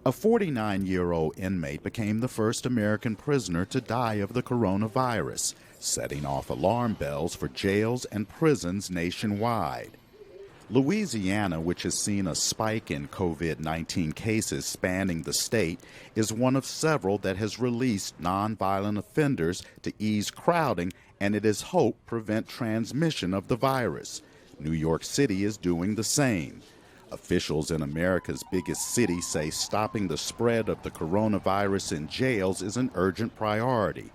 A 49-year-old inmate became the first American prisoner to die of the coronavirus, setting off alarm bells for jails and prisons nationwide. Louisiana, which has seen a spike in COVID-19 cases spanning the state, is one of several that has released nonviolent offenders to ease crowding and it is hoped prevent transmission of the virus. New York City is doing the same. Officials in America's biggest city say stopping the spread of the coronavirus in jails is an urgent priority.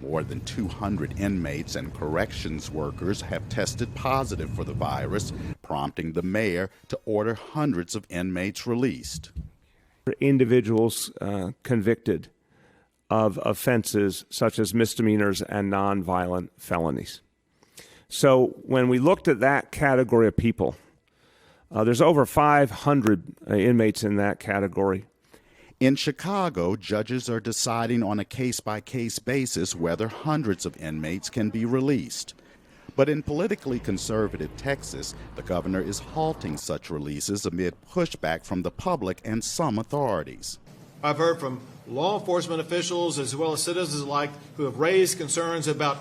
More than 200 inmates and corrections workers have tested positive for the virus, prompting the mayor to order hundreds of inmates released. Individuals convicted of offenses such as misdemeanors and nonviolent felonies. So when we looked at that category of people, there's over 500 inmates in that category. In Chicago, judges are deciding on a case-by-case basis whether hundreds of inmates can be released. But in politically conservative Texas, the governor is halting such releases amid pushback from the public and some authorities. I've heard from law enforcement officials as well as citizens alike who have raised concerns about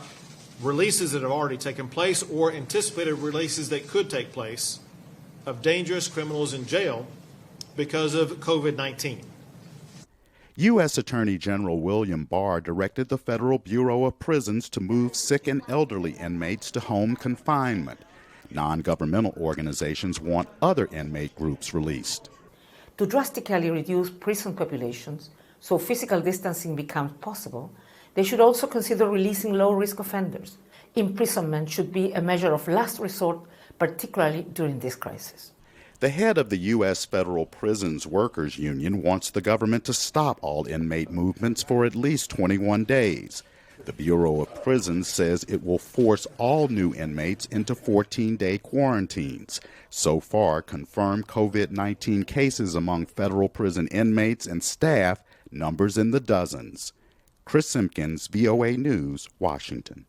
releases that have already taken place or anticipated releases that could take place of dangerous criminals in jail because of COVID-19. U.S. Attorney General William Barr directed the Federal Bureau of Prisons to move sick and elderly inmates to home confinement. Non-governmental organizations want other inmate groups released. To drastically reduce prison populations so physical distancing becomes possible, they should also consider releasing low-risk offenders. Imprisonment should be a measure of last resort, particularly during this crisis. The head of the U.S. Federal Prisons Workers Union wants the government to stop all inmate movements for at least 21 days. The Bureau of Prisons says it will force all new inmates into 14-day quarantines. So far, confirmed COVID-19 cases among federal prison inmates and staff numbers in the dozens. Chris Simkins, VOA News, Washington.